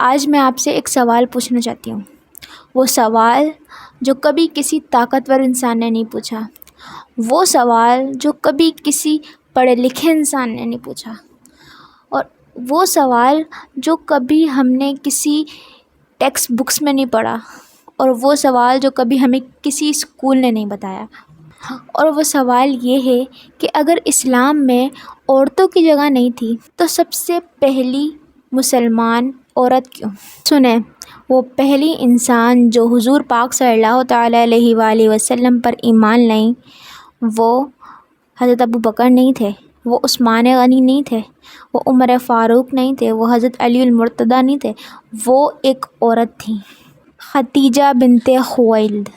آج میں آپ سے ایک سوال پوچھنا چاہتی ہوں، وہ سوال جو کبھی کسی طاقتور انسان نے نہیں پوچھا، وہ سوال جو کبھی کسی پڑھے لکھے انسان نے نہیں پوچھا، اور وہ سوال جو کبھی ہم نے کسی ٹیکسٹ بکس میں نہیں پڑھا، اور وہ سوال جو کبھی ہمیں کسی اسکول نے نہیں بتایا۔ اور وہ سوال یہ ہے کہ اگر اسلام میں عورتوں کی جگہ نہیں تھی تو سب سے پہلی مسلمان عورت کیوں؟ سنیں، وہ پہلی انسان جو حضور پاک صلی اللہ تعالیٰ علیہ وآلہ وسلم پر ایمان لائیں، وہ حضرت ابو بکر نہیں تھے، وہ عثمان غنی نہیں تھے، وہ عمر فاروق نہیں تھے، وہ حضرت علی المرتضیٰ نہیں تھے، وہ ایک عورت تھیں، خدیجہ بنت خویلد،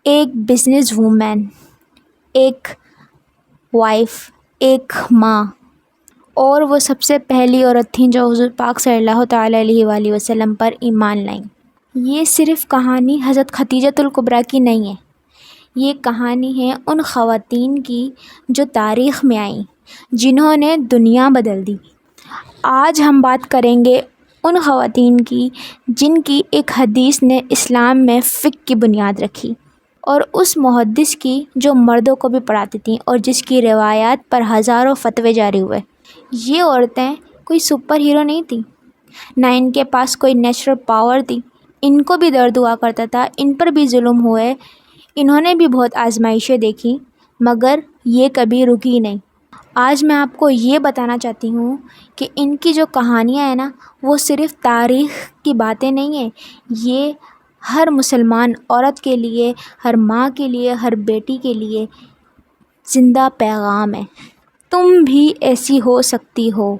ایک بزنس وومن، ایک وائف، ایک ماں، اور وہ سب سے پہلی عورت تھیں جو حضور پاک صلی اللہ تعالیٰ علیہ وآلہ وسلم پر ایمان لائیں۔ یہ صرف کہانی حضرت خدیجۃ الکبریٰ کی نہیں ہے، یہ کہانی ہے ان خواتین کی جو تاریخ میں آئیں، جنہوں نے دنیا بدل دی۔ آج ہم بات کریں گے ان خواتین کی جن کی ایک حدیث نے اسلام میں فقہ کی بنیاد رکھی، اور اس محدث کی جو مردوں کو بھی پڑھاتی تھیں اور جس کی روایات پر ہزاروں فتوے جاری ہوئے۔ یہ عورتیں کوئی سپر ہیرو نہیں تھیں، نہ ان کے پاس کوئی نیچرل پاور تھی، ان کو بھی درد ہوا کرتا تھا، ان پر بھی ظلم ہوئے، انہوں نے بھی بہت آزمائشیں دیکھی، مگر یہ کبھی رکی نہیں۔ آج میں آپ کو یہ بتانا چاہتی ہوں کہ ان کی جو کہانیاں ہیں نا، وہ صرف تاریخ کی باتیں نہیں ہیں، یہ ہر مسلمان عورت کے لیے، ہر ماں کے لیے، ہر بیٹی کے لیے زندہ پیغام ہے۔ تم بھی ایسی ہو سکتی ہو،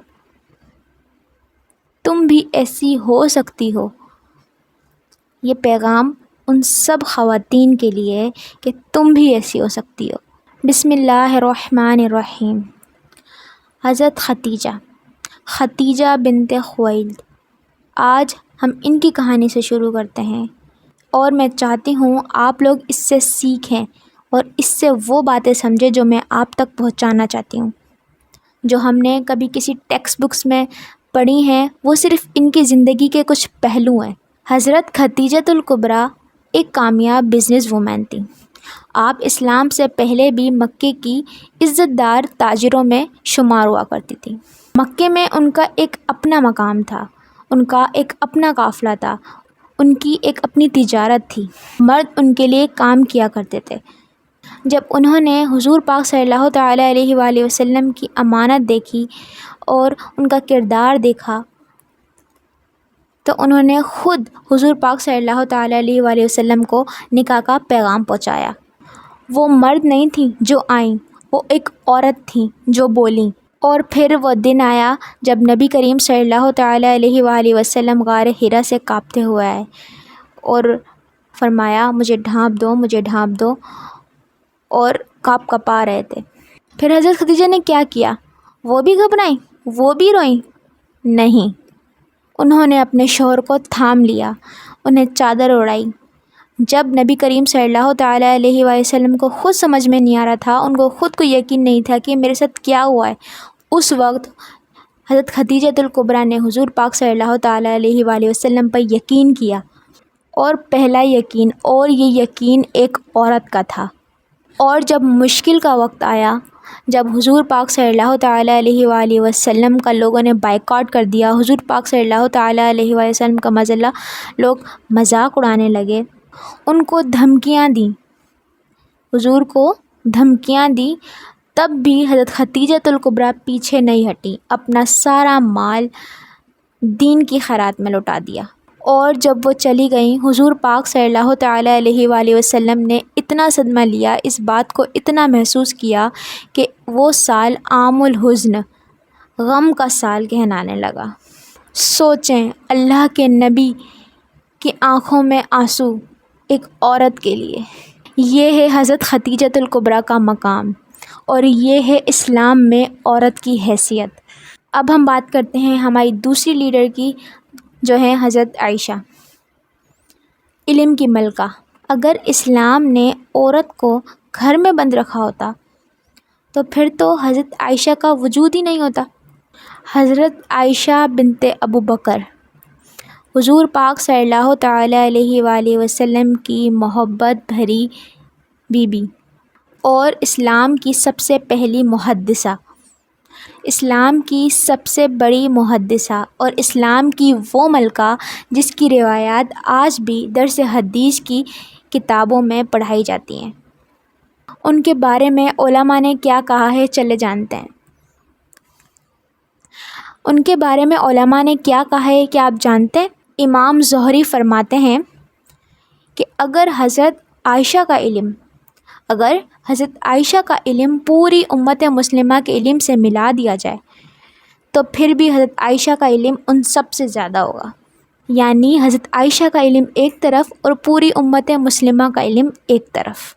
تم بھی ایسی ہو سکتی ہو۔ یہ پیغام ان سب خواتین کے لیے ہے کہ تم بھی ایسی ہو سکتی ہو۔ بسم اللہ الرحمن الرحیم۔ حضرت خدیجہ بنت خویلد، آج ہم ان کی کہانی سے شروع کرتے ہیں، اور میں چاہتی ہوں آپ لوگ اس سے سیکھیں اور اس سے وہ باتیں سمجھیں جو میں آپ تک پہنچانا چاہتی ہوں، جو ہم نے کبھی کسی ٹیکسٹ بکس میں پڑھی ہیں، وہ صرف ان کی زندگی کے کچھ پہلو ہیں۔ حضرت خدیجۃ الکبریٰ ایک کامیاب بزنس وومن تھی۔ آپ اسلام سے پہلے بھی مکے کی عزت دار تاجروں میں شمار ہوا کرتی تھی۔ مکے میں ان کا ایک اپنا مقام تھا، ان کا ایک اپنا قافلہ تھا، ان کی ایک اپنی تجارت تھی، مرد ان کے لیے کام کیا کرتے تھے۔ جب انہوں نے حضور پاک صلی اللہ تعالیٰ علیہ وآلہ وسلم کی امانت دیکھی اور ان کا کردار دیکھا، تو انہوں نے خود حضور پاک صلی اللہ تعالیٰ علیہ وآلہ وسلم کو نکاح کا پیغام پہنچایا۔ وہ مرد نہیں تھیں جو آئیں، وہ ایک عورت تھیں جو بولیں۔ اور پھر وہ دن آیا جب نبی کریم صلی اللہ تعالیٰ علیہ وآلہ وسلم غار حرا سے کانپتے ہوئے آئے اور فرمایا، مجھے ڈھانپ دو، مجھے ڈھانپ دو، اور کانپا رہے تھے۔ پھر حضرت خدیجہ نے کیا کیا؟ وہ بھی گھبرائیں، وہ بھی روئیں؟ نہیں، انہوں نے اپنے شوہر کو تھام لیا، انہیں چادر اڑائی۔ جب نبی کریم صلی اللہ تعالیٰ علیہ وآلہ وسلم کو خود سمجھ میں نہیں آ رہا تھا، ان کو خود کو یقین نہیں تھا کہ میرے ساتھ کیا ہوا ہے، اس وقت حضرت خدیجۃ الکبریٰ نے حضور پاک صلی اللہ تعالیٰ علیہ وآلہ وسلم پر یقین کیا، اور پہلا یقین، اور یہ یقین ایک عورت کا تھا۔ اور جب مشکل کا وقت آیا، جب حضور پاک صلی اللہ تعالیٰ علیہ وآلہ وسلم کا لوگوں نے بائیکاٹ کر دیا، حضور پاک صلی اللہ تعالیٰ علیہ وآلہ وسلم کا مظلہ لوگ مذاق اڑانے لگے، ان کو دھمکیاں دیں، حضور کو دھمکیاں دیں، تب بھی حضرت خدیجۃ الکبریٰ پیچھے نہیں ہٹی، اپنا سارا مال دین کی خیرات میں لوٹا دیا۔ اور جب وہ چلی گئیں، حضور پاک صلی اللہ تعالیٰ علیہ وآلہ وسلم نے اتنا صدمہ لیا، اس بات کو اتنا محسوس کیا کہ وہ سال عام الحزن، غم کا سال کہلانے لگا۔ سوچیں، اللہ کے نبی کی آنکھوں میں آنسو ایک عورت کے لیے۔ یہ ہے حضرت خدیجۃ الکبریٰ کا مقام، اور یہ ہے اسلام میں عورت کی حیثیت۔ اب ہم بات کرتے ہیں ہماری دوسری لیڈر کی، جو ہے حضرت عائشہ، علم کی ملکہ۔ اگر اسلام نے عورت کو گھر میں بند رکھا ہوتا تو پھر تو حضرت عائشہ کا وجود ہی نہیں ہوتا۔ حضرت عائشہ بنت ابو بکر حضور پاک صلی اللہ تعالیٰ علیہ وآلہ وسلم کی محبت بھری بیوی اور اسلام کی سب سے پہلی محدثہ، اسلام کی سب سے بڑی محدثہ اور اسلام کی وہ ملکہ جس کی روایات آج بھی درس حدیث کی کتابوں میں پڑھائی جاتی ہیں۔ ان کے بارے میں علماء نے کیا کہا ہے، چلے جانتے ہیں۔ ان کے بارے میں علماء نے کیا کہا ہے کہ آپ جانتے ہیں؟ امام زہری فرماتے ہیں کہ اگر حضرت عائشہ کا علم پوری امت مسلمہ کے علم سے ملا دیا جائے تو پھر بھی حضرت عائشہ کا علم ان سب سے زیادہ ہوگا، یعنی حضرت عائشہ کا علم ایک طرف اور پوری امت مسلمہ کا علم ایک طرف۔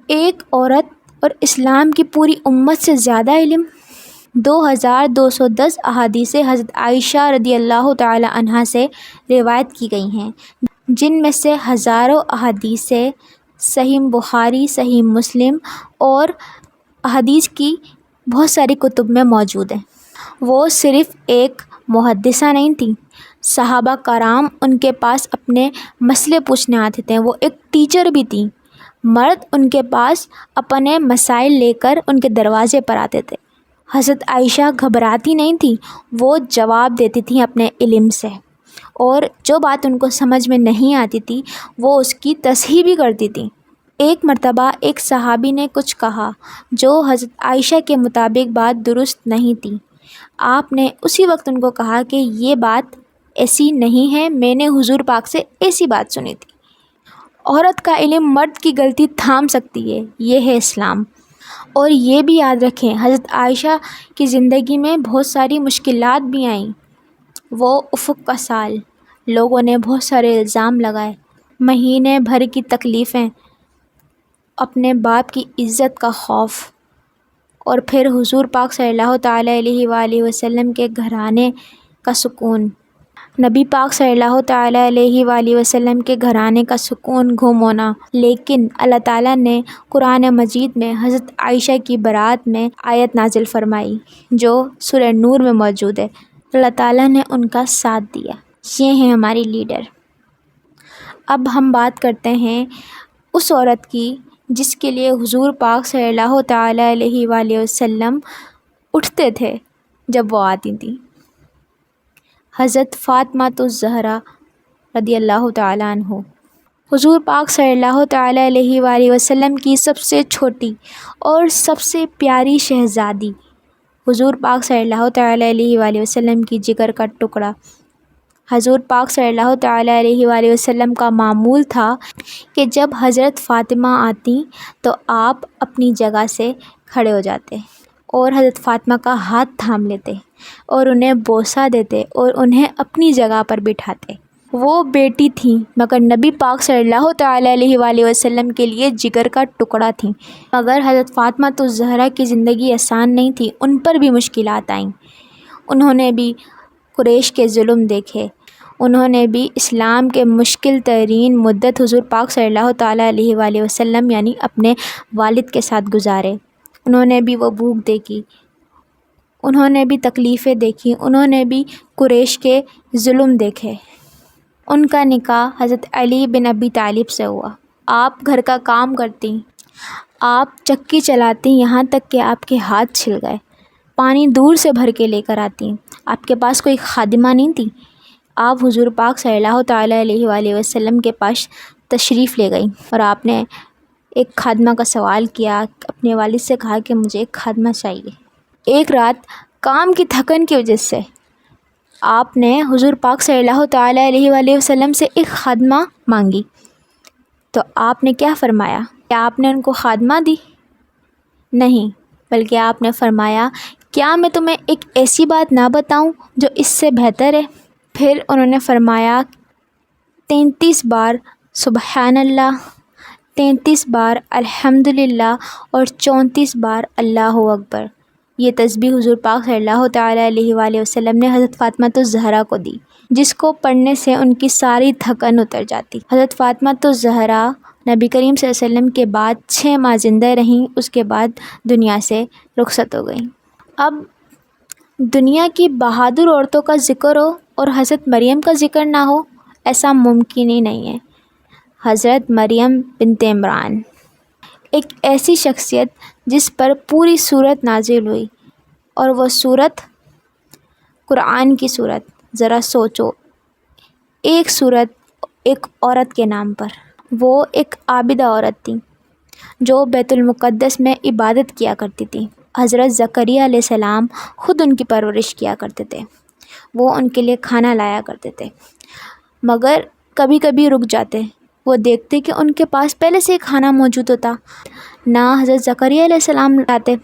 ایک عورت اور اسلام کی پوری امت سے زیادہ علم۔ 2210 احادیث حضرت عائشہ رضی اللہ تعالی عنہا سے روایت کی گئی ہیں، جن میں سے ہزاروں احادیث صحیح بخاری، صحیح مسلم اور احادیث کی بہت ساری کتب میں موجود ہیں۔ وہ صرف ایک محدثہ نہیں تھیں، صحابہ کرام ان کے پاس اپنے مسئلے پوچھنے آتے تھے۔ وہ ایک ٹیچر بھی تھیں، مرد ان کے پاس اپنے مسائل لے کر ان کے دروازے پر آتے تھے۔ حضرت عائشہ گھبراتی نہیں تھیں، وہ جواب دیتی تھیں اپنے علم سے، اور جو بات ان کو سمجھ میں نہیں آتی تھی وہ اس کی تصحیح بھی کرتی تھیں۔ ایک مرتبہ ایک صحابی نے کچھ کہا جو حضرت عائشہ کے مطابق بات درست نہیں تھی۔ آپ نے اسی وقت ان کو کہا کہ یہ بات ایسی نہیں ہے، میں نے حضور پاک سے ایسی بات سنی تھی۔ عورت کا علم مرد کی غلطی تھام سکتی ہے، یہ ہے اسلام۔ اور یہ بھی یاد رکھیں، حضرت عائشہ کی زندگی میں بہت ساری مشکلات بھی آئیں۔ وہ افق کا سال، لوگوں نے بہت سارے الزام لگائے، مہینے بھر کی تکلیفیں، اپنے باپ کی عزت کا خوف، اور پھر حضور پاک صلی اللہ تعالیٰ علیہ وآلہ وسلم کے گھرانے کا سکون، نبی پاک صلی اللہ تعالیٰ علیہ وآلہ وسلم کے گھرانے کا سکون گم ہونا۔ لیکن اللہ تعالیٰ نے قرآن مجید میں حضرت عائشہ کی برات میں آیت نازل فرمائی جو سورہ نور میں موجود ہے۔ اللہ تعالیٰ نے ان کا ساتھ دیا۔ یہ ہیں ہماری لیڈر۔ اب ہم بات کرتے ہیں اس عورت کی جس کے لیے حضور پاک صلی اللہ تعالیٰ علیہ وآلہ وسلم اٹھتے تھے جب وہ آتی تھیں۔ حضرت فاطمہ الزہرا رضی اللہ تعالیٰ عنہ، حضور پاک صلی اللہ تعالیٰ علیہ وآلہ وسلم کی سب سے چھوٹی اور سب سے پیاری شہزادی، حضور پاک صلی اللہ تعالیٰ علیہ وآلہ وسلم کی جگر کا ٹکڑا۔ حضور پاک صلی اللہ تعالیٰ علیہ وآلہ وسلم کا معمول تھا کہ جب حضرت فاطمہ آتی تو آپ اپنی جگہ سے کھڑے ہو جاتے اور حضرت فاطمہ کا ہاتھ تھام لیتے اور انہیں بوسہ دیتے اور انہیں اپنی جگہ پر بٹھاتے۔ وہ بیٹی تھیں مگر نبی پاک صلی اللہ تعالیٰ علیہ وآلہ وسلم کے لیے جگر کا ٹکڑا تھیں۔ مگر حضرت فاطمہ الزہرا کی زندگی آسان نہیں تھی، ان پر بھی مشکلات آئیں۔ انہوں نے بھی قریش کے ظلم دیکھے، انہوں نے بھی اسلام کے مشکل ترین مدت حضور پاک صلی اللہ تعالیٰ علیہ وآلہ وسلم یعنی اپنے والد کے ساتھ گزارے۔ انہوں نے بھی وہ بھوک دیکھی، انہوں نے بھی تکلیفیں دیکھی، انہوں نے بھی قریش کے ظلم دیکھے۔ ان کا نکاح حضرت علی بن ابی طالب سے ہوا۔ آپ گھر کا کام کرتی، آپ چکی چلاتی یہاں تک کہ آپ کے ہاتھ چھل گئے، پانی دور سے بھر کے لے کر آتی، آپ کے پاس کوئی خادمہ نہیں تھی۔ آپ حضور پاک صلی اللہ تعالیٰ علیہ وآلہ وسلم کے پاس تشریف لے گئیں اور آپ نے ایک خادمہ کا سوال کیا، اپنے والد سے کہا کہ مجھے ایک خادمہ چاہیے۔ ایک رات کام کی تھکن کی وجہ سے آپ نے حضور پاک صلی اللہ تعالیٰ علیہ وآلہ وسلم سے ایک خادمہ مانگی، تو آپ نے کیا فرمایا؟ کیا آپ نے ان کو خادمہ دی؟ نہیں، بلکہ آپ نے فرمایا کیا میں تمہیں ایک ایسی بات نہ بتاؤں جو اس سے بہتر ہے؟ پھر انہوں نے فرمایا 33 بار سبحان اللہ، 33 بار الحمدللہ اور 34 بار اللہ اکبر۔ یہ تسبیح حضور پاک صلی اللہ تعالیٰ علیہ وآلہ وسلم نے حضرت فاطمہ الزہرا کو دی، جس کو پڑھنے سے ان کی ساری تھکن اتر جاتی۔ حضرت فاطمہ الزہرا نبی کریم صلی اللہ علیہ وسلم کے بعد 6 ماہ زندہ رہیں، اس کے بعد دنیا سے رخصت ہو گئیں۔ اب دنیا کی بہادر عورتوں کا ذکر ہو اور حضرت مریم کا ذکر نہ ہو، ایسا ممکن ہی نہیں ہے۔ حضرت مریم بنت عمران ایک ایسی شخصیت جس پر پوری سورت نازل ہوئی، اور وہ سورت قرآن کی سورت۔ ذرا سوچو، ایک سورت ایک عورت کے نام پر۔ وہ ایک عابدہ عورت تھی جو بیت المقدس میں عبادت کیا کرتی تھی۔ حضرت زکریا علیہ السلام خود ان کی پرورش کیا کرتے تھے، وہ ان کے لیے کھانا لایا کرتے تھے، مگر کبھی کبھی رک جاتے۔ وہ دیکھتے کہ ان کے پاس پہلے سے ہی کھانا موجود ہوتا، نہ حضرت زکریا علیہ السلام لاتے،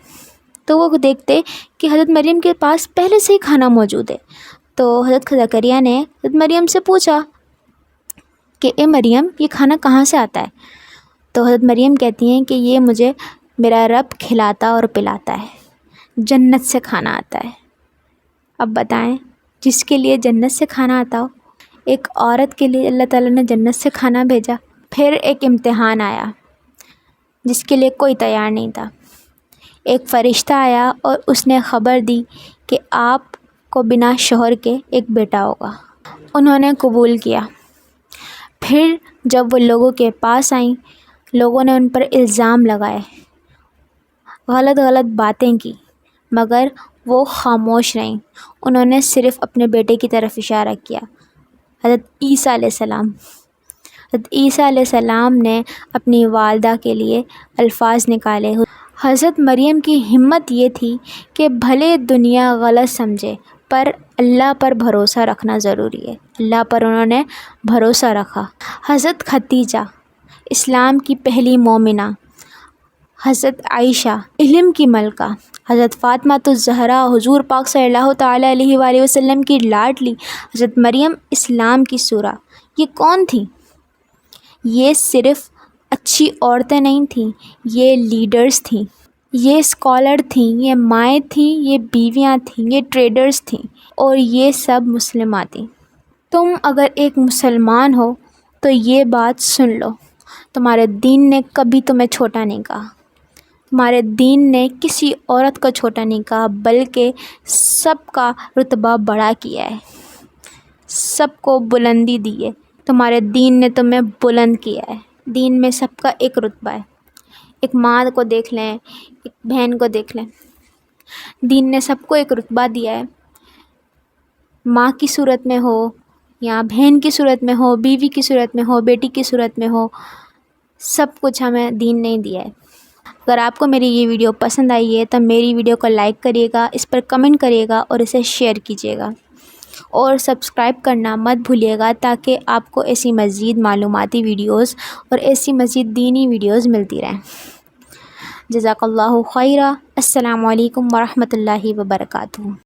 تو وہ دیکھتے کہ حضرت مریم کے پاس پہلے سے ہی کھانا موجود ہے۔ تو حضرت زکریا نے حضرت مریم سے پوچھا کہ اے مریم، یہ کھانا کہاں سے آتا ہے؟ تو حضرت مریم کہتی ہیں کہ یہ مجھے میرا رب کھلاتا اور پلاتا ہے، جنت سے کھانا آتا ہے۔ اب بتائیں، جس کے لیے جنت سے کھانا آتا ہو، ایک عورت کے لیے اللہ تعالیٰ نے جنت سے کھانا بھیجا۔ پھر ایک امتحان آیا جس کے لیے کوئی تیار نہیں تھا۔ ایک فرشتہ آیا اور اس نے خبر دی کہ آپ کو بنا شوہر کے ایک بیٹا ہوگا۔ انہوں نے قبول کیا۔ پھر جب وہ لوگوں کے پاس آئیں، لوگوں نے ان پر الزام لگائے، غلط غلط باتیں کی، مگر وہ خاموش رہیں۔ انہوں نے صرف اپنے بیٹے کی طرف اشارہ کیا، حضرت عیسیٰ علیہ السلام۔ حضرت عیسیٰ علیہ السلام نے اپنی والدہ کے لیے الفاظ نکالے۔ حضرت مریم کی ہمت یہ تھی کہ بھلے دنیا غلط سمجھے، پر اللہ پر بھروسہ رکھنا ضروری ہے۔ اللہ پر انہوں نے بھروسہ رکھا۔ حضرت خدیجہ اسلام کی پہلی مومنہ، حضرت عائشہ علم کی ملکہ، حضرت فاطمہ الزہرا حضور پاک صلی اللہ تعالیٰ علیہ وآلہ وسلم کی لاڈلی، حضرت مریم اسلام کی سورہ۔ یہ کون تھیں؟ یہ صرف اچھی عورتیں نہیں تھیں، یہ لیڈرز تھیں، یہ اسکالر تھیں، یہ مائیں تھیں، یہ بیویاں تھیں، یہ ٹریڈرز تھیں، اور یہ سب مسلمات تھیں۔ تم اگر ایک مسلمان ہو تو یہ بات سن لو، تمہارے دین نے کبھی تمہیں چھوٹا نہیں کہا، تمہارے دین نے کسی عورت کو چھوٹا نہیں کہا، بلکہ سب کا رتبہ بڑا کیا ہے، سب کو بلندی دی ہے۔ تمہارے دین نے تمہیں بلند کیا ہے۔ دین میں سب کا ایک رتبہ ہے۔ ایک ماں کو دیکھ لیں، ایک بہن کو دیکھ لیں، دین نے سب کو ایک رتبہ دیا ہے۔ ماں کی صورت میں ہو یا بہن کی صورت میں ہو، بیوی کی صورت میں ہو، بیٹی کی صورت میں ہو، سب کچھ ہمیں دین نے دیا ہے۔ اگر آپ کو میری یہ ویڈیو پسند آئی ہے تو میری ویڈیو کو لائک کریے گا، اس پر کمنٹ کریے گا اور اسے شیئر کیجیے گا، اور سبسکرائب کرنا مت بھولیے گا تاکہ آپ کو ایسی مزید معلوماتی ویڈیوز اور ایسی مزید دینی ویڈیوز ملتی رہیں۔ جزاک اللہ خیرہ۔ السلام علیکم ورحمۃ اللہ وبرکاتہ۔